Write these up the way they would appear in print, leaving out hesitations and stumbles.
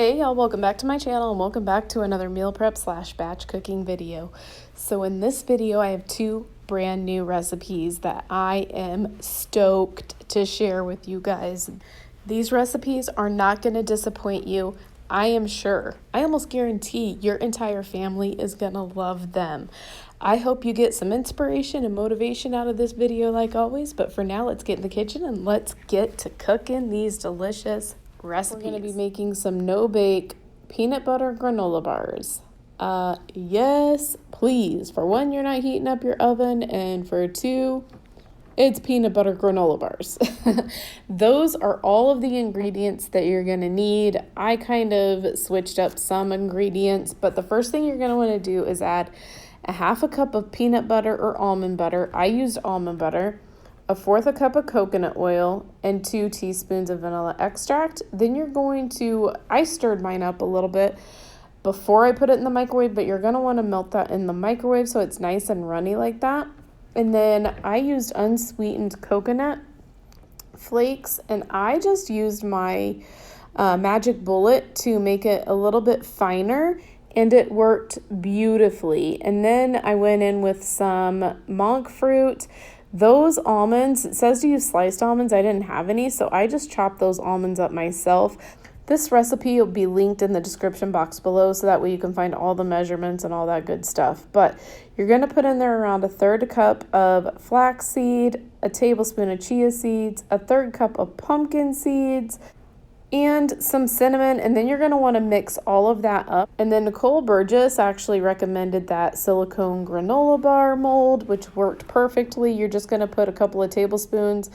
Hey y'all, welcome back to my channel and welcome back to another meal prep / batch cooking video. So in this video, I have two brand new recipes that I am stoked to share with you guys. These recipes are not going to disappoint you. I am sure. I almost guarantee your entire family is going to love them. I hope you get some inspiration and motivation out of this video like always, but for now, let's get in the kitchen and let's get to cooking these delicious recipes. We're going to be making some no-bake peanut butter granola bars. Yes, please. For one, you're not heating up your oven, and for two, it's peanut butter granola bars. Those are all of the ingredients that you're going to need. I kind of switched up some ingredients, but the first thing you're going to want to do is add a half a cup of peanut butter or almond butter. I used almond butter. 1/4 cup of coconut oil, and 2 teaspoons of vanilla extract. Then you're going to, I stirred mine up a little bit before I put it in the microwave, but you're going to want to melt that in the microwave so it's nice and runny like that. And then I used unsweetened coconut flakes, and I just used my magic bullet to make it a little bit finer, and it worked beautifully. And then I went in with some monk fruit. Those almonds, it says to use sliced almonds. I didn't have any, so I just chopped those almonds up myself. This recipe will be linked in the description box below, so that way you can find all the measurements and all that good stuff. But you're going to put in there around 1/3 cup of flaxseed, a tablespoon of chia seeds, 1/3 cup of pumpkin seeds, and some cinnamon, and then you're going to want to mix all of that up. And then Nicole Burgess actually recommended that silicone granola bar mold, which worked perfectly. You're just going to put a couple of tablespoons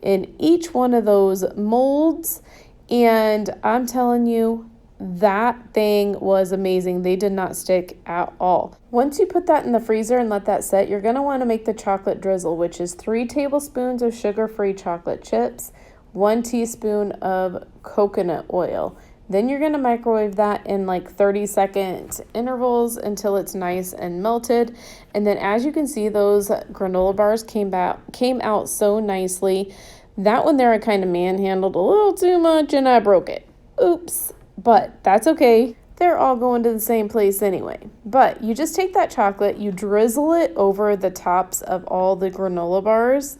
in each one of those molds, and I'm telling you, that thing was amazing. They did not stick at all. Once you put that in the freezer and let that set, you're going to want to make the chocolate drizzle, which is 3 tablespoons of sugar-free chocolate chips, 1 teaspoon of coconut oil. Then you're going to microwave that in like 30-second intervals until it's nice and melted. And then as you can see, those granola bars came out so nicely. That one there I kind of manhandled a little too much and I broke it. Oops. But that's okay. They're all going to the same place anyway. But you just take that chocolate, you drizzle it over the tops of all the granola bars.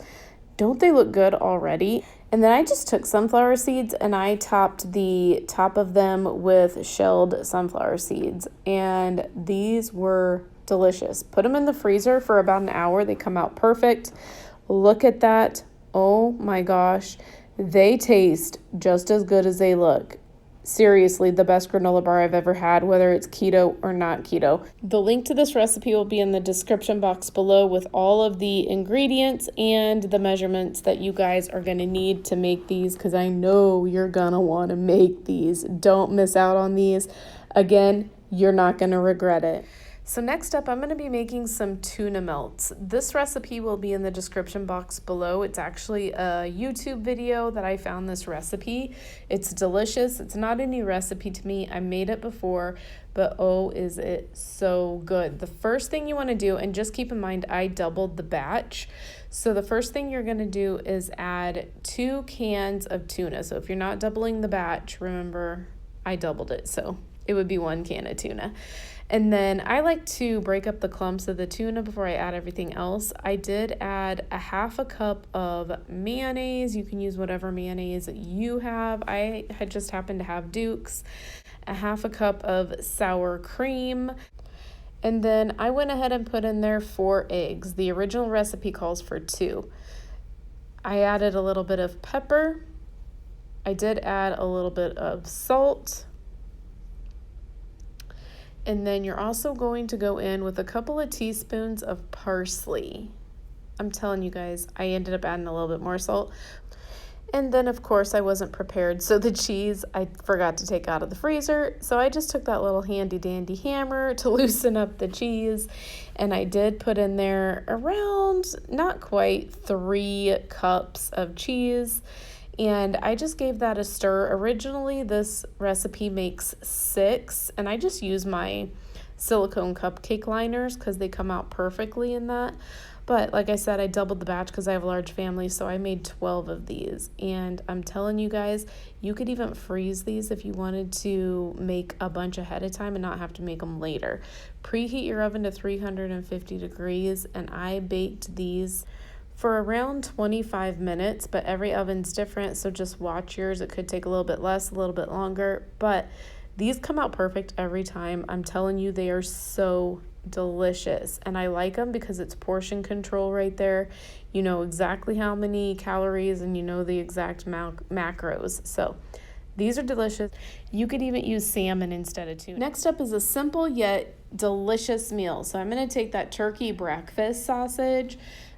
Don't they look good already? And then I just took sunflower seeds and I topped the top of them with shelled sunflower seeds. And these were delicious. Put them in the freezer for about an hour. They come out perfect. Look at that. Oh my gosh. They taste just as good as they look. Seriously, the best granola bar I've ever had, whether it's keto or not keto. The link to this recipe will be in the description box below with all of the ingredients and the measurements that you guys are going to need to make these, because I know you're going to want to make these. Don't miss out on these. Again, you're not going to regret it. So next up, I'm going to be making some tuna melts. This recipe will be in the description box below. It's actually a YouTube video that I found this recipe. It's delicious. It's not a new recipe to me. I made it before, but oh, is it so good. The first thing you want to do, and just keep in mind, I doubled the batch. So the first thing you're going to do is add 2 cans of tuna. So if you're not doubling the batch, remember, I doubled it. So it would be 1 can of tuna. And then I like to break up the clumps of the tuna before I add everything else. I did add a 1/2 cup of mayonnaise. You can use whatever mayonnaise you have. I had just happened to have Duke's. A 1/2 cup of sour cream. And then I went ahead and put in there 4 eggs. The original recipe calls for 2. I added a little bit of pepper. I did add a little bit of salt. And then you're also going to go in with a couple of teaspoons of parsley. I'm telling you guys, I ended up adding a little bit more salt. And then, of course, I wasn't prepared. So the cheese, I forgot to take out of the freezer. So I just took that little handy dandy hammer to loosen up the cheese. And I did put in there around, not quite 3 cups of cheese. And I just gave that a stir. Originally, this recipe makes 6, and I just use my silicone cupcake liners because they come out perfectly in that. But like I said, I doubled the batch because I have a large family, so I made 12 of these. And I'm telling you guys, you could even freeze these if you wanted to make a bunch ahead of time and not have to make them later. Preheat your oven to 350 degrees, and I baked these for around 25 minutes, but every oven's different, so just watch yours. It could take a little bit less, a little bit longer, but these come out perfect every time. I'm telling you, they are so delicious, and I like them because it's portion control right there. You know exactly how many calories, and you know the exact macros. So these are delicious. You could even use salmon instead of tuna. Next up is a simple yet delicious meal. So I'm going to take that turkey breakfast sausage.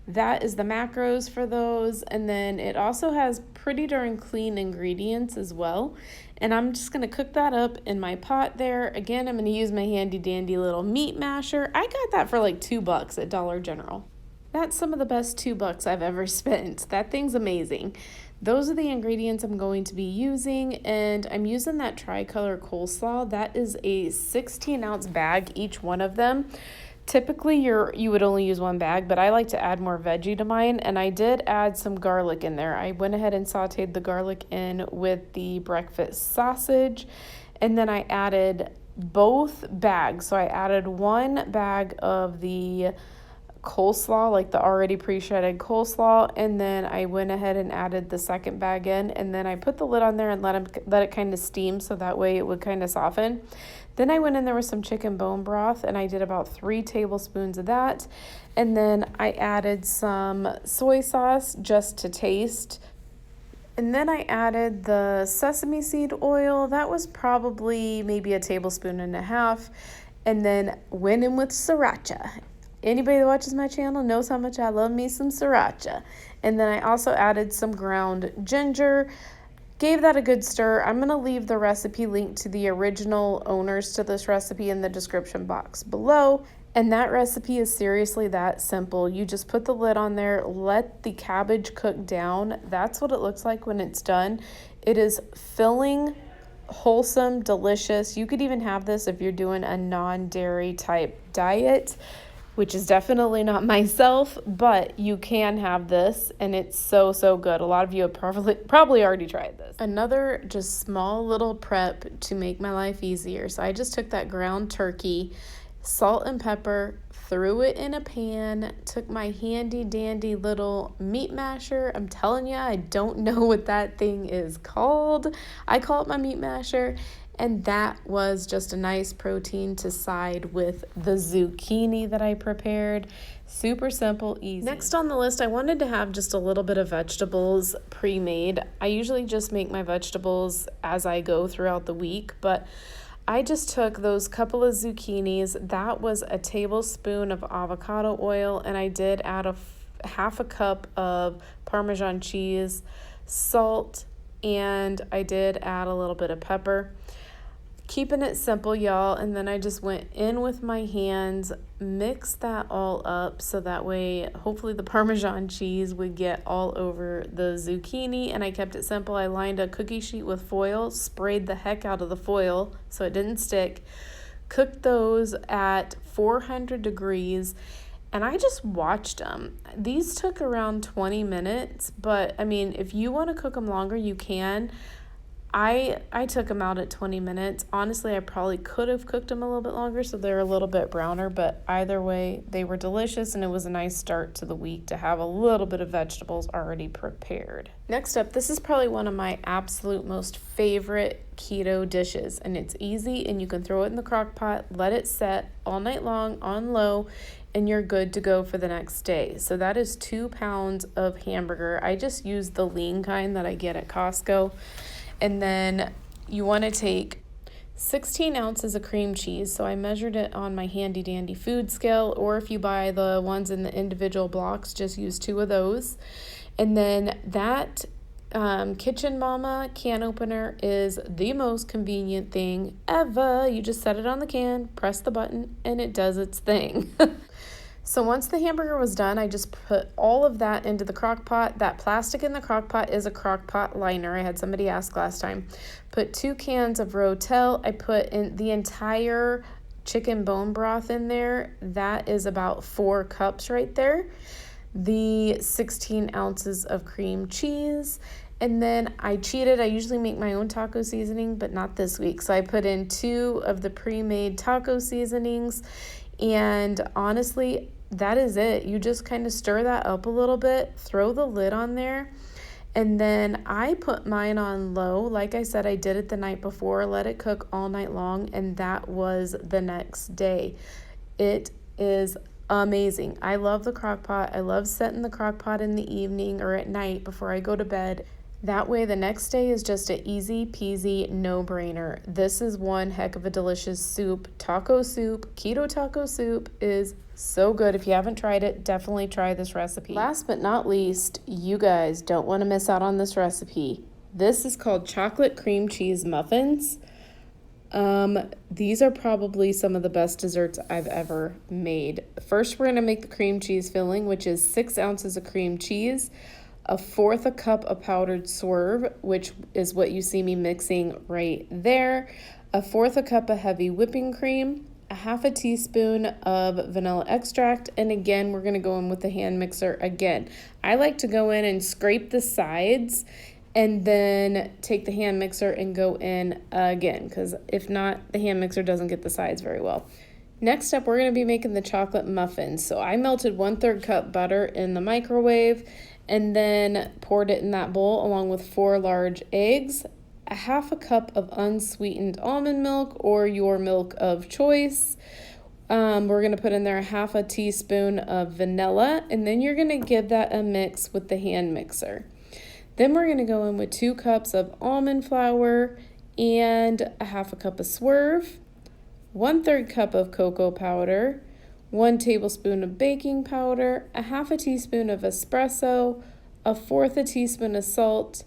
That is the macros for those, and then it also has pretty darn clean ingredients as well. And I'm just going to cook that up in my pot there. Again, I'm going to use my handy dandy little meat masher. I got that for like $2 at Dollar General. That's some of the best $2 I've ever spent. That thing's amazing. Those are the ingredients I'm going to be using, and I'm using that tricolor coleslaw. That is a 16-ounce bag, each one of them. Typically, you would only use one bag, but I like to add more veggie to mine, and I did add some garlic in there. I went ahead and sauteed the garlic in with the breakfast sausage, and then I added both bags. So I added one bag of the coleslaw, like the already pre-shredded coleslaw, and then I went ahead and added the second bag in, and then I put the lid on there and let it kind of steam so that way it would kind of soften. Then I went in there with some chicken bone broth, and I did about 3 tablespoons of that, and then I added some soy sauce just to taste. And then I added the sesame seed oil. That was probably maybe a tablespoon and a half, and then went in with sriracha. Anybody that watches my channel knows how much I love me some sriracha. And then I also added some ground ginger, gave that a good stir. I'm going to leave the recipe link to the original owners to this recipe in the description box below. And that recipe is seriously that simple. You just put the lid on there, let the cabbage cook down. That's what it looks like when it's done. It is filling, wholesome, delicious. You could even have this if you're doing a non-dairy type diet, which is definitely not myself, but you can have this, and it's so, so good. A lot of you have probably already tried this. Another just small little prep to make my life easier. So I just took that ground turkey, salt and pepper, threw it in a pan, took my handy dandy little meat masher. I'm telling you, I don't know what that thing is called. I call it my meat masher. And that was just a nice protein to side with the zucchini that I prepared. Super simple, easy. Next on the list, I wanted to have just a little bit of vegetables pre-made. I usually just make my vegetables as I go throughout the week, but I just took those couple of zucchinis. That was a tablespoon of avocado oil, and I did add half a cup of Parmesan cheese, salt, and I did add a little bit of pepper. Keeping it simple, y'all, and then I just went in with my hands, mixed that all up so that way hopefully the Parmesan cheese would get all over the zucchini, and I kept it simple. I lined a cookie sheet with foil, sprayed the heck out of the foil so it didn't stick, cooked those at 400 degrees, and I just watched them. These took around 20 minutes, but I mean, if you want to cook them longer, you can. I took them out at 20 minutes. Honestly, I probably could have cooked them a little bit longer so they're a little bit browner, but either way, they were delicious, and it was a nice start to the week to have a little bit of vegetables already prepared. Next up, this is probably one of my absolute most favorite keto dishes, and it's easy, and you can throw it in the crock pot, let it set all night long on low, and you're good to go for the next day. So that is 2 pounds of hamburger. I just use the lean kind that I get at Costco. And then you want to take 16 ounces of cream cheese. So I measured it on my handy dandy food scale, or if you buy the ones in the individual blocks, just use 2 of those. And then that Kitchen Mama can opener is the most convenient thing ever. You just set it on the can, press the button, and it does its thing. So once the hamburger was done, I just put all of that into the crock pot. That plastic in the crock pot is a crock pot liner. I had somebody ask last time. Put 2 cans of ROTEL. I put in the entire chicken bone broth in there, that is about 4 cups right there. The 16 ounces of cream cheese. And then I cheated. I usually make my own taco seasoning, but not this week. So I put in 2 of the pre-made taco seasonings. And honestly, that is it. You just kind of stir that up a little bit, throw the lid on there. And then I put mine on low. Like I said, I did it the night before, let it cook all night long, and that was the next day. It is amazing. I love the crock pot. I love setting the crock pot in the evening or at night before I go to bed. That way the next day is just an easy peasy no-brainer. This is one heck of a delicious soup. Taco soup, keto taco soup is so good. If you haven't tried it, definitely try this recipe. Last but not least, you guys don't want to miss out on this recipe. This is called chocolate cream cheese muffins. These are probably some of the best desserts I've ever made. First, we're going to make the cream cheese filling, which is 6 ounces of cream cheese, 1/4 cup of powdered swerve, which is what you see me mixing right there, 1/4 cup of heavy whipping cream, 1/2 teaspoon of vanilla extract, and again, we're going to go in with the hand mixer again. I like to go in and scrape the sides and then take the hand mixer and go in again, because if not, the hand mixer doesn't get the sides very well. Next up, we're going to be making the chocolate muffins. So I melted 1/3 cup butter in the microwave and then poured it in that bowl along with 4 large eggs, 1/2 cup of unsweetened almond milk or your milk of choice. We're going to put in there 1/2 teaspoon of vanilla, and then you're going to give that a mix with the hand mixer. Then we're going to go in with 2 cups of almond flour and 1/2 cup of swerve, 1/3 cup of cocoa powder, 1 tablespoon of baking powder, 1/2 teaspoon of espresso, 1/4 teaspoon of salt,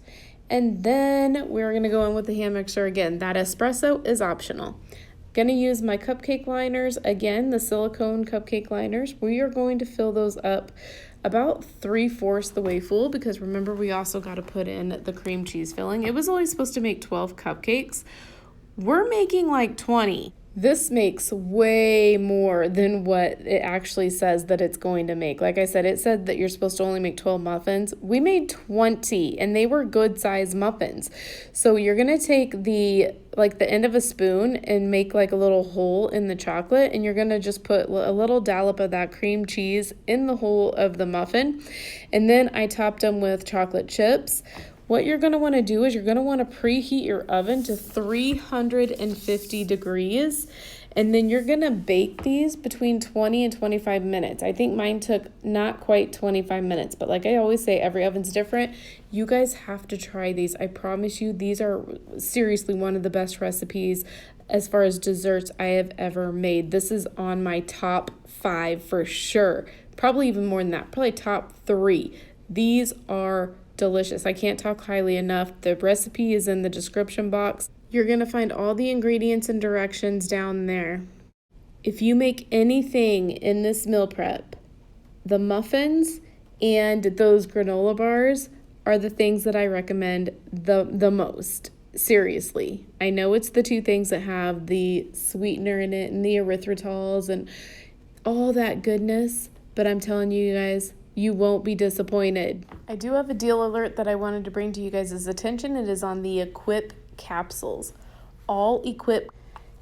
and then we're going to go in with the hand mixer again. That espresso is optional. Going to use my cupcake liners, again, the silicone cupcake liners. We are going to fill those up about 3/4 the way full, because remember, we also got to put in the cream cheese filling. It was only supposed to make 12 cupcakes. We're making like 20. This makes way more than what it actually says that it's going to make. Like I said, it said that you're supposed to only make 12 muffins. We made 20, and they were good size muffins. So you're going to take the end of a spoon and make like a little hole in the chocolate, and you're going to just put a little dollop of that cream cheese in the hole of the muffin. And then I topped them with chocolate chips. What you're going to want to do is you're going to want to preheat your oven to 350 degrees, and then you're going to bake these between 20 and 25 minutes. I think mine took not quite 25 minutes, but like I always say, every oven's different. You guys have to try these. I promise you, these are seriously one of the best recipes as far as desserts I have ever made. This is on my top 5 for sure. Probably even more than that, probably top 3. These are delicious. I can't talk highly enough. The recipe is in the description box. You're going to find all the ingredients and directions down there. If you make anything in this meal prep, the muffins and those granola bars are the things that I recommend the most. Seriously. I know it's the 2 things that have the sweetener in it and the erythritols and all that goodness, but I'm telling you guys, you won't be disappointed. I do have a deal alert that I wanted to bring to you guys' attention. It is on the Equip capsules. All Equip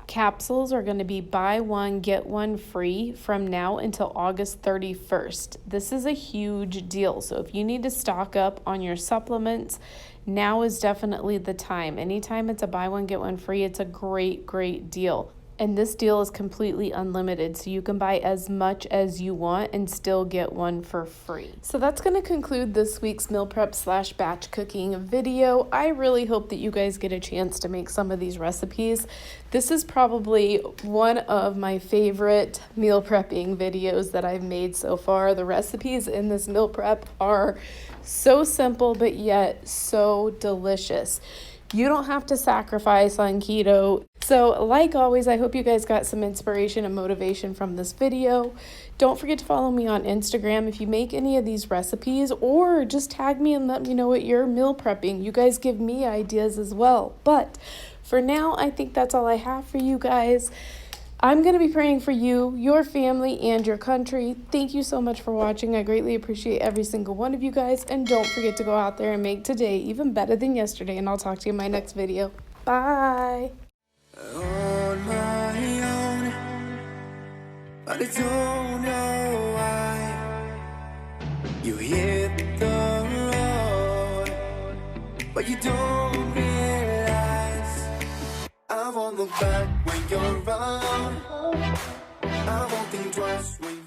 capsules are going to be buy one, get one free from now until August 31st. This is a huge deal. So if you need to stock up on your supplements, now is definitely the time. Anytime it's a buy one, get one free, it's a great, great deal. And this deal is completely unlimited, so you can buy as much as you want and still get one for free. So that's going to conclude this week's meal prep / batch cooking video. I really hope that you guys get a chance to make some of these recipes. This is probably one of my favorite meal prepping videos that I've made so far. The recipes in this meal prep are so simple, but yet so delicious. You don't have to sacrifice on keto. So like always, I hope you guys got some inspiration and motivation from this video. Don't forget to follow me on Instagram if you make any of these recipes, or just tag me and let me know what you're meal prepping. You guys give me ideas as well. But for now, I think that's all I have for you guys. I'm going to be praying for you, your family, and your country. Thank you so much for watching. I greatly appreciate every single one of you guys. And don't forget to go out there and make today even better than yesterday. And I'll talk to you in my next video. Bye. On my own, but I don't know why you hit the road, but you don't realize I won't look back when you're around. I won't think twice when